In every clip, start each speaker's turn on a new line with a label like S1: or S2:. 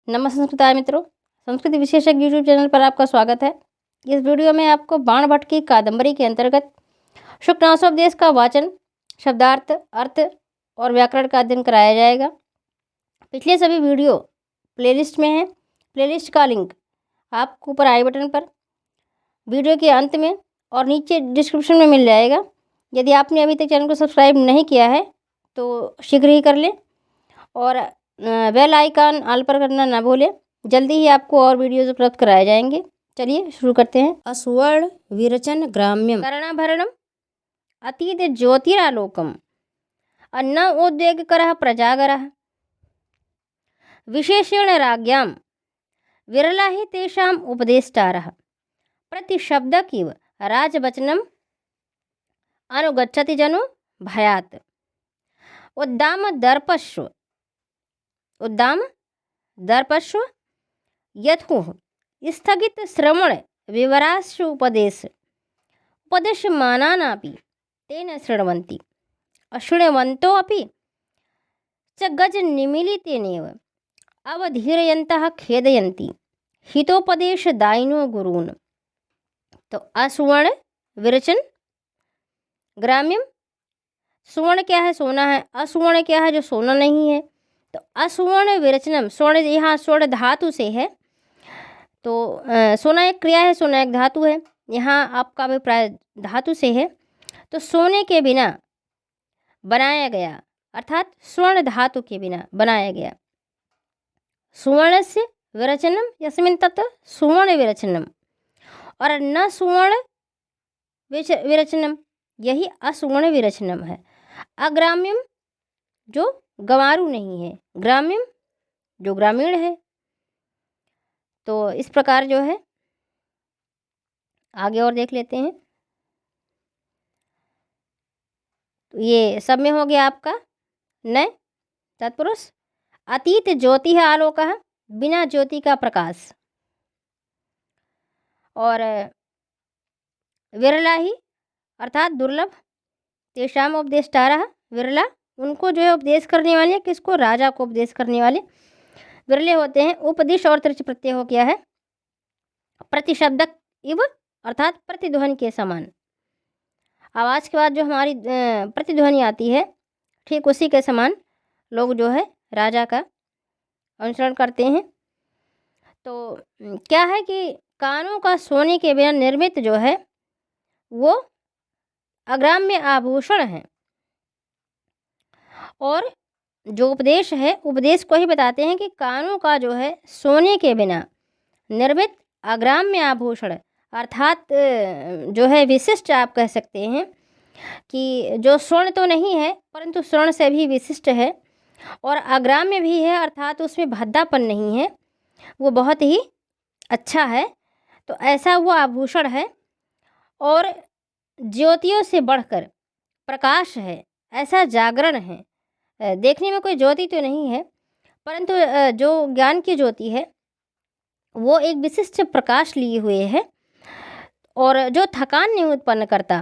S1: नमस्ते संस्कृताय मित्रों, संस्कृति विशेषज्ञ यूट्यूब चैनल पर आपका स्वागत है। इस वीडियो में आपको बाण भट्ट की कादंबरी के अंतर्गत शुकनासोपदेश का वाचन, शब्दार्थ, अर्थ और व्याकरण का अध्ययन कराया जाएगा। पिछले सभी वीडियो प्लेलिस्ट में है। प्लेलिस्ट का लिंक आपको ऊपर आई बटन पर, वीडियो के अंत में और नीचे डिस्क्रिप्शन में मिल जाएगा। यदि आपने अभी तक चैनल को सब्सक्राइब नहीं किया है तो शीघ्र ही कर लें और बेल आइकन ऑल पर करना ना भूलें। जल्दी ही आपको और वीडियोज उपलब्ध कराए जाएंगे। चलिए शुरू करते हैं। असुवर्ण विरचन ग्राम्यम कर्णाभरणम अतीत ज्योतिरालोकम अन्ना उद्वेग करः प्रजागरः विशेषेण राज्ञां विरला हि तेषाम् उपदेष्टारः प्रतिशब्दकिव राजवचनम् अनुगच्छति जनो भयात् उद्दाम दर्पश्व यथुः स्थगित श्रवण विवराश्च उपदेशमानानापि तेन शृण्वन्ति अशृण्वन्तोऽपि च गजनिमीलितेनैव अवधीरयन्तः खेदयन्ति हितोपदेशदायिनो गुरून्। तो असुवर्ण विरचन ग्राम्यम, सुवर्ण क्या है? सोना है। असुवर्ण क्या है? जो सोना नहीं है। तो असुवर्ण विरचनम, स्वर्ण यहाँ स्वर्ण धातु से है। तो सोना एक क्रिया है, सोना एक धातु है। यहाँ आपका अभिप्राय धातु से है। तो सोने के बिना बनाया गया, अर्थात स्वर्ण धातु के बिना बनाया गया। सुवर्ण से विरचनम यस्मिन् तत् सुवर्ण विरचनम, और न सुवर्ण विरचनम, यही असुवर्ण विरचनम है। अग्राम्यम जो गंवारू नहीं है, ग्राम्यम जो ग्रामीण है। तो इस प्रकार जो है आगे और देख लेते हैं। तो ये सब में हो गया आपका नय तत्पुरुष। अतीत ज्योति है आलोक है, बिना ज्योति का प्रकाश। और विरला ही अर्थात दुर्लभ, तेषाम उपदेष्टारः विरला, उनको जो है उपदेश करने वाले, किसको? राजा को उपदेश करने वाले विरले होते हैं। उपदिश और तृच प्रत्यय हो गया है। प्रतिशब्दक इव अर्थात प्रतिध्वनि के समान। आवाज़ के बाद जो हमारी प्रतिध्वनि आती है, ठीक उसी के समान लोग जो है राजा का अनुसरण करते हैं। तो क्या है कि कानों का सोने के बिना निर्मित जो है वो अग्राम्य आभूषण है। और जो उपदेश है, उपदेश को ही बताते हैं कि कानों का जो है सोने के बिना निर्मित अग्राम्य आभूषण, अर्थात जो है विशिष्ट, आप कह सकते हैं कि जो स्वर्ण तो नहीं है परंतु स्वर्ण से भी विशिष्ट है और अग्राम्य भी है, अर्थात उसमें भद्दापन नहीं है, वो बहुत ही अच्छा है। तो ऐसा वो आभूषण है और ज्योतियों से बढ़कर प्रकाश है, ऐसा जागरण है। देखने में कोई ज्योति तो नहीं है परंतु जो ज्ञान की ज्योति है वो एक विशिष्ट प्रकाश लिए हुए है और जो थकान नहीं उत्पन्न करता।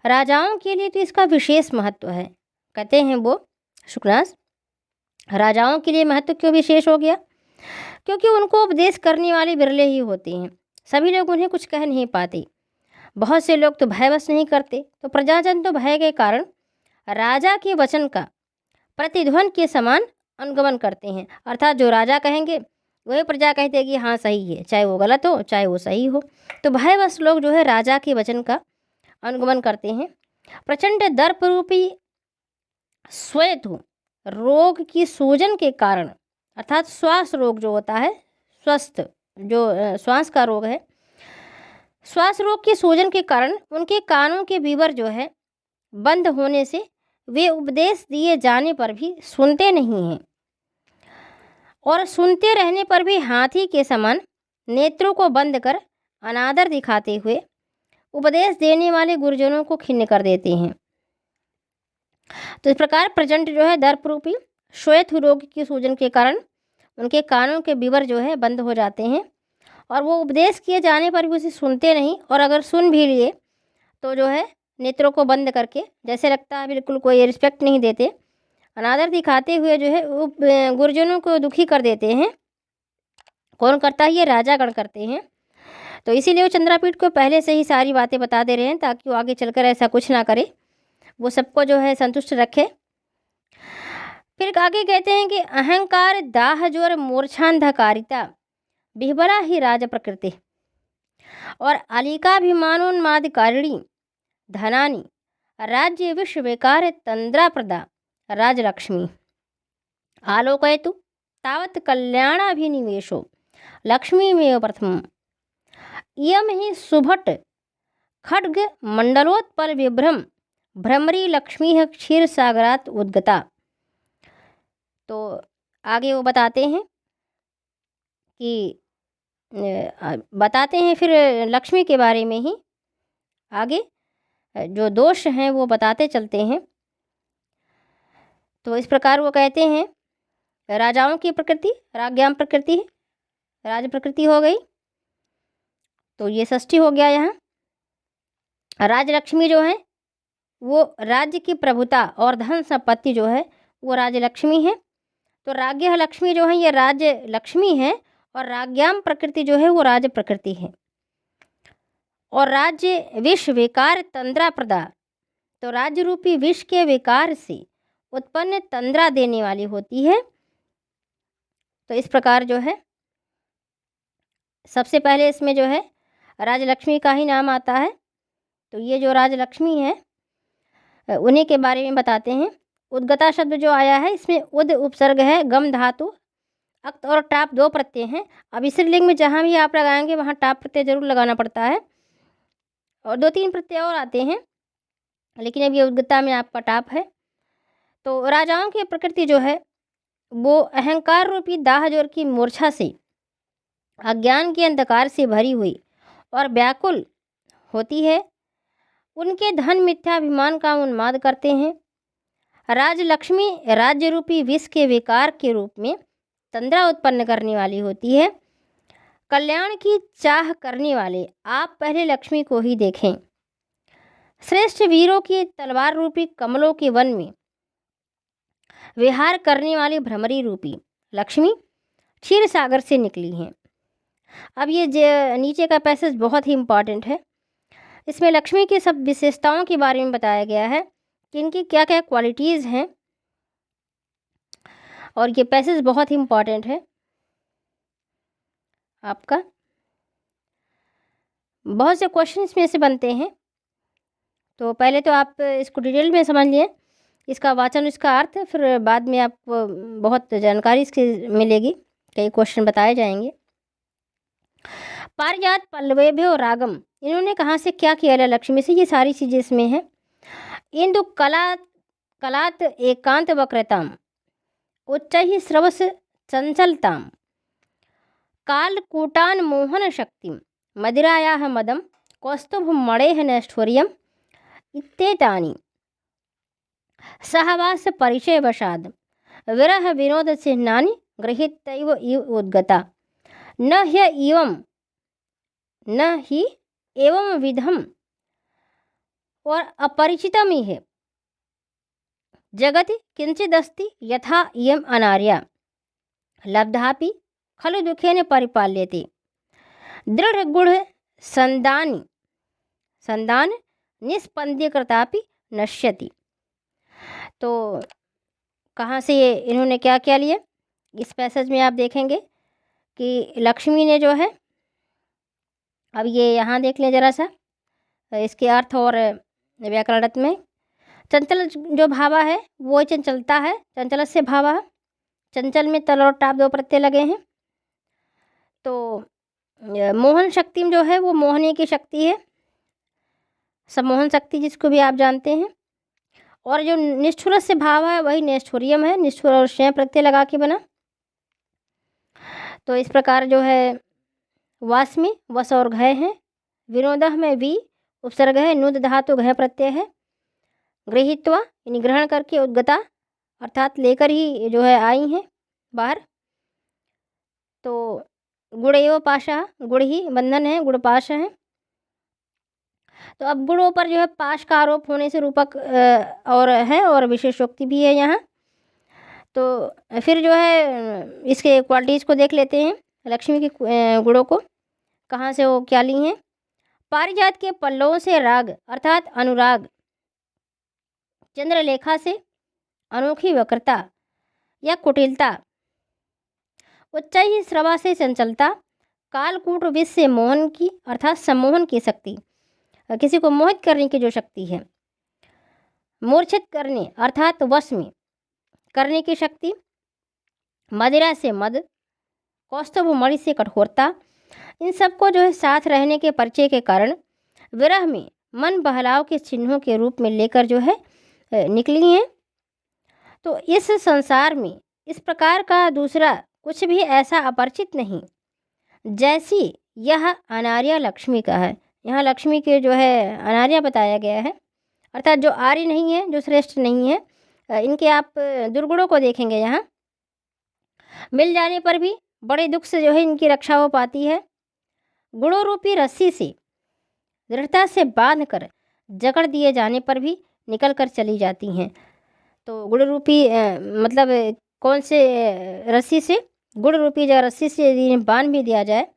S1: राजाओं के लिए तो इसका विशेष महत्व है। कहते हैं वो शुकनास, राजाओं के लिए महत्व क्यों विशेष हो गया? क्योंकि उनको उपदेश करने वाले विरले ही होते हैं। सभी लोग उन्हें कुछ कह नहीं पाते। बहुत से लोग तो भयवश नहीं करते। तो प्रजाजन तो भय के कारण राजा के वचन का प्रतिध्वनि के समान अनुगमन करते हैं, अर्थात जो राजा कहेंगे वही प्रजा कहते हैं कि हाँ सही है, चाहे वो गलत हो चाहे वो सही हो। तो भयवश लोग जो है राजा के वचन का अनुगमन करते हैं। प्रचंड दर्प रूपी श्वेतु रोग की सूजन के कारण, अर्थात श्वास रोग जो होता है, स्वस्थ जो श्वास का रोग है, श्वास रोग के सूजन के कारण उनके कानों के विवर जो है बंद होने से वे उपदेश दिए जाने पर भी सुनते नहीं हैं और सुनते रहने पर भी हाथी के समान नेत्रों को बंद कर अनादर दिखाते हुए उपदेश देने वाले गुरुजनों को खिन्न कर देते हैं। तो इस प्रकार प्रचंड जो है दर्प रूपी श्वेत रोग की सूजन के कारण उनके कानों के विवर जो है बंद हो जाते हैं और वो उपदेश किए जाने पर भी उसे सुनते नहीं, और अगर सुन भी लिए तो जो है नेत्रों को बंद करके, जैसे लगता है बिल्कुल कोई रिस्पेक्ट नहीं देते, अनादर दिखाते हुए जो है गुरुजनों को दुखी कर देते हैं कौन करता है? ये राजागण करते हैं। तो इसीलिए वो चंद्रापीठ को पहले से ही सारी बातें बता दे रहे हैं ताकि वो आगे चलकर ऐसा कुछ ना करे, वो सबको जो है संतुष्ट रखे। फिर आगे कहते हैं कि अहंकार दाह जोर मूर्छांधकारिता बिहबला ही राज प्रकृति और अलिकाभिमानोन्मादकारिणी धनानी राज्य विश्व विकार तंद्रा प्रदा राजलक्ष्मी आलोकयतु तावत् कल्याणाभिनिवेशो लक्ष्मीमेव प्रथम इयं हि सुभट खड्ग मंडलोत्पल विभ्रम भ्रमरी लक्ष्मी क्षीर सागरात उद्गता। तो आगे वो बताते हैं कि बताते हैं फिर लक्ष्मी के बारे में ही आगे जो दोष हैं वो बताते चलते हैं। तो इस प्रकार वो कहते हैं राजाओं की प्रकृति राज्ञाम प्रकृति है, राज प्रकृति हो गई, तो ये षष्ठी हो गया। यहाँ राजलक्ष्मी जो है वो राज्य की प्रभुता और धन संपत्ति जो है वो राजलक्ष्मी है। तो राज्य लक्ष्मी जो है ये राज्य लक्ष्मी है और राज्ञाम प्रकृति जो है वो राज प्रकृति है। और राज्य विष विकार तंद्रा प्रदा, तो राज्य रूपी विष के विकार से उत्पन्न तंद्रा देने वाली होती है। तो इस प्रकार जो है सबसे पहले इसमें जो है राजलक्ष्मी का ही नाम आता है। तो ये जो राजलक्ष्मी है उन्हीं के बारे में बताते हैं। उद्गता शब्द जो आया है इसमें उद उपसर्ग है, गम धातु, अक्त और टाप दो प्रत्यय हैं। अब स्त्रीलिंग में जहाँ भी आप लगाएंगे वहाँ टाप प्रत्यय जरूर लगाना पड़ता है और 2-3 प्रत्यय और आते हैं, लेकिन अब ये उद्गता में आपका टाप है। तो राजाओं की प्रकृति जो है वो अहंकार रूपी दाहजोर की मूर्छा से अज्ञान के अंधकार से भरी हुई और व्याकुल होती है। उनके धन मिथ्याभिमान का उन्माद करते हैं। राजलक्ष्मी राज्य रूपी विष के विकार के रूप में तंद्रा उत्पन्न करने वाली होती है। कल्याण की चाह करने वाले आप पहले लक्ष्मी को ही देखें। श्रेष्ठ वीरों की तलवार रूपी कमलों के वन में विहार करने वाली भ्रमरी रूपी लक्ष्मी क्षीर सागर से निकली हैं। अब ये नीचे का पैसेज बहुत ही इम्पॉर्टेंट है। इसमें लक्ष्मी की सब विशेषताओं के बारे में बताया गया है कि इनकी क्या क्या क्वालिटीज़ हैं, और ये पैसेज बहुत ही इम्पॉर्टेंट है आपका। बहुत से क्वेश्चन इसमें से बनते हैं, तो पहले तो आप इसको डिटेल में समझ लिए, इसका वाचन, इसका अर्थ, फिर बाद में आपको बहुत जानकारी इसकी मिलेगी, कई क्वेश्चन बताए जाएंगे। पारिजात पल्लवेभ्यो और रागम, इन्होंने कहाँ से क्या किया लक्ष्मी से, ये सारी चीज़ें इसमें हैं। इंदु कलात एकांत वक्रताम उच्च ही श्रवस चंचलताम कालकूटान मोहन शक्तिम मदिरायाः मदम कौस्तुभ मणेः नैष्ठुर्यम इत्येतानि सहवास परिचय वशाद विरह विनोद चिह्नानि गृहीतैव इव उद्गता न ही एवं विधम और अपरिचितम ही है जगति किंचिदस्ति यथा इयम अनार्या लब्धापि खलु दुखेन परिपाल्यते दृढ़ गुढ़ संदान निस्पंदीकृतापि नश्यति। तो कहाँ से ये इन्होंने क्या क्या लिया, इस पैसेज में आप देखेंगे कि लक्ष्मी ने जो है, अब ये यहाँ देख लें ज़रा सा इसके अर्थ और व्याकरण में। चंचल जो भावा है वो चंचलता है, चंचल से भावा, चंचल में तल और टाप दो प्रत्यय लगे हैं। तो मोहन शक्ति जो है वो मोहने की शक्ति है, सम्मोहन शक्ति जिसको भी आप जानते हैं। और जो निष्ठुर से भाव है वही निष्ठुरियम है, निष्ठुर और शय प्रत्यय लगा के बना। तो इस प्रकार जो है वास में वस और घय है, विनोदह में वी उपसर्ग है, नुद धातु घय प्रत्यय है, गृहीत्वा यानी ग्रहण करके, उद्गता अर्थात लेकर ही जो है आई हैं बाहर। तो गुड़ एवं पाशा, गुड़ ही बंधन है, गुड़ पाश है। तो अब गुणों पर जो है पाश का आरोप होने से रूपक और है और विशेषोक्ति भी है यहाँ। तो फिर जो है इसके क्वालिटीज़ को देख लेते हैं। लक्ष्मी के गुणों को कहाँ से वो क्या ली हैं। पारिजात के पल्लवों से राग अर्थात अनुराग, चंद्रलेखा से अनोखी वक्रता या कुटिलता, उच्चाई श्रवा से चंचलता, कालकूट विष से मोहन की अर्थात सम्मोहन की शक्ति, किसी को मोहित करने की जो शक्ति है, मूर्छित करने अर्थात वश में करने की शक्ति, मदिरा से मद, कौस्तुभ मणि से कठोरता, इन सबको जो है साथ रहने के परिचय के कारण विरह में मन बहलाव के चिन्हों के रूप में लेकर जो है निकली हैं। तो इस संसार में इस प्रकार का दूसरा कुछ भी ऐसा अपरिचित नहीं जैसी यह अनार्या लक्ष्मी का है। यहाँ लक्ष्मी के जो है अनार्या बताया गया है, अर्थात जो आर्य नहीं है, जो श्रेष्ठ नहीं है। इनके आप दुर्गुणों को देखेंगे, यहाँ मिल जाने पर भी बड़े दुख से जो है इनकी रक्षा हो पाती है। गुणों रूपी रस्सी से दृढ़ता से बांध कर जकड़ दिए जाने पर भी निकल कर चली जाती हैं। तो गुण रूपी मतलब कौन से रस्सी से, गुण रूपी जगह रस्सी से यदि बांध भी दिया जाए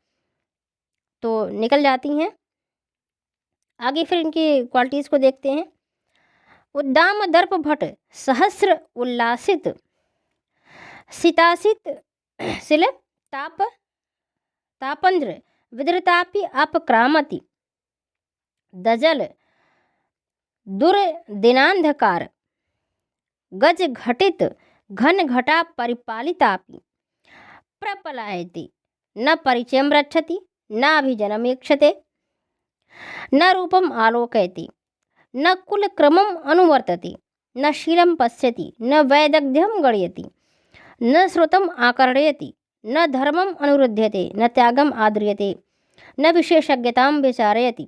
S1: तो निकल जाती हैं। आगे फिर इनकी क्वालिटीज़ को देखते हैं। उद्दाम दर्प भट सहस्र उल्लासित, सितासित शिल ताप तापंद्र विद्रतापि अपक्रामति, दजल दुर्दिनांधकार गज घटित घन घटा परिपालितापि, प्रपलायति न परिचयं रक्षति न अभिजनमीक्षते, न रूपम आलोकयति न कुलक्रमम् अनुवर्तति, न शीलं पश्यति न वैदग्ध्यं गणयति, न श्रुतम् आकर्णयति न धर्मम् अनुरुध्यते, न त्यागम् आद्रियते, न विशेषज्ञतां विचारयति,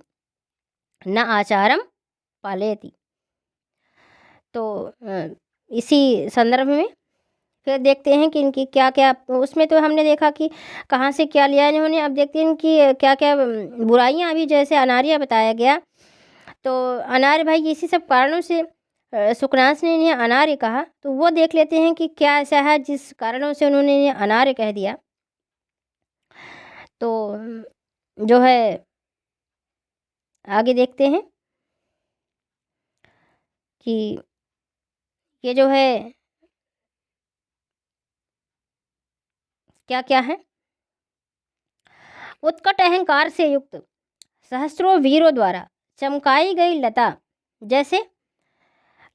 S1: न आचारम पालयति। तो इसी संदर्भ में फिर देखते हैं कि इनकी क्या क्या, उसमें तो हमने देखा कि कहाँ से क्या लिया इन्होंने। अब देखते हैं इनकी क्या क्या बुराइयां भी, जैसे अनार्या बताया गया। तो अनार्य भाई इसी सब कारणों से सुकनास ने इन्हें अनार्य कहा। तो वो देख लेते हैं कि क्या ऐसा है जिस कारणों से उन्होंने इन्हें अनार्य कह दिया। तो जो है आगे देखते हैं कि ये जो है क्या क्या है। उत्कट अहंकार से युक्त सहस्त्रों वीरों द्वारा चमकाई गई लता जैसे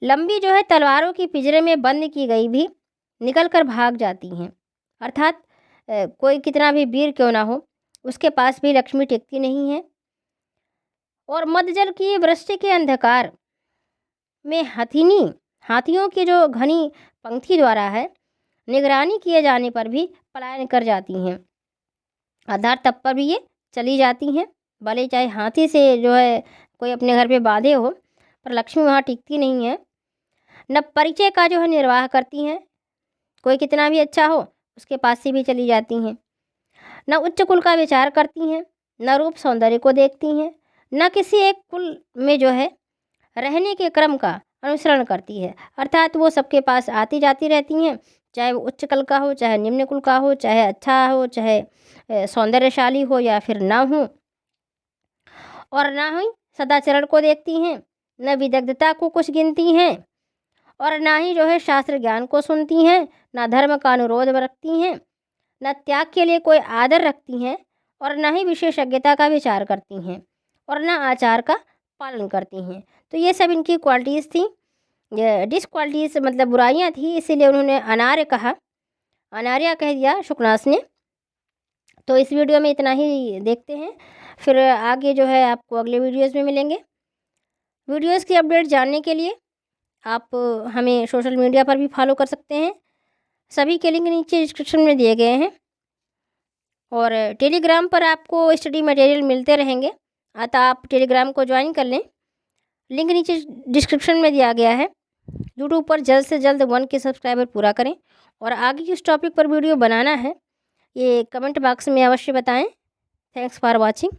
S1: लंबी जो है तलवारों की पिंजरे में बंद की गई भी निकल कर भाग जाती हैं। अर्थात कोई कितना भी वीर क्यों ना हो, उसके पास भी लक्ष्मी टिकती नहीं है। और मदजल की वृष्टि के अंधकार में हाथियों की जो घनी पंक्ति द्वारा है निगरानी किए जाने पर भी पलायन कर जाती हैं। आधार तब पर भी ये चली जाती हैं, भले चाहे हाथी से जो है कोई अपने घर पे बांधे हो, पर लक्ष्मी वहाँ टिकती नहीं है। न परिचय का जो है निर्वाह करती हैं, कोई कितना भी अच्छा हो उसके पास से भी चली जाती हैं। न उच्च कुल का विचार करती हैं, न रूप सौंदर्य को देखती हैं, न किसी एक कुल में जो है रहने के क्रम का अनुसरण करती है। अर्थात वो सबके पास आती जाती रहती हैं, चाहे वो उच्च कुल का हो, चाहे निम्न कुल का हो, चाहे अच्छा हो, चाहे सौंदर्यशाली हो या फिर ना हो। और ना ही सदाचरण को देखती हैं, न विदग्धता को कुछ गिनती हैं, और ना ही जो है शास्त्र ज्ञान को सुनती हैं, ना धर्म का अनुरोध रखती हैं, न त्याग के लिए कोई आदर रखती हैं, और न ही विशेषज्ञता का विचार करती हैं, और न आचार का पालन करती हैं। तो ये सब इनकी क्वालिटीज़ थी, डिसक्वालिटीज़ मतलब बुराइयां थी, इसीलिए उन्होंने अनार्य कहा, अनार्या कह दिया शुकनास ने। तो इस वीडियो में इतना ही देखते हैं, फिर आगे जो है आपको अगले वीडियोज़ में मिलेंगे। वीडियोज़ की अपडेट जानने के लिए आप हमें सोशल मीडिया पर भी फॉलो कर सकते हैं, सभी के लिंक नीचे डिस्क्रिप्शन में दिए गए हैं। और टेलीग्राम पर आपको स्टडी मटेरियल मिलते रहेंगे, अतः आप टेलीग्राम को ज्वाइन कर लें, लिंक नीचे डिस्क्रिप्शन में दिया गया है। यूट्यूब पर जल्द से जल्द 1 के सब्सक्राइबर पूरा करें, और आगे किस टॉपिक पर वीडियो बनाना है ये कमेंट बॉक्स में अवश्य बताएं। Thanks for watching.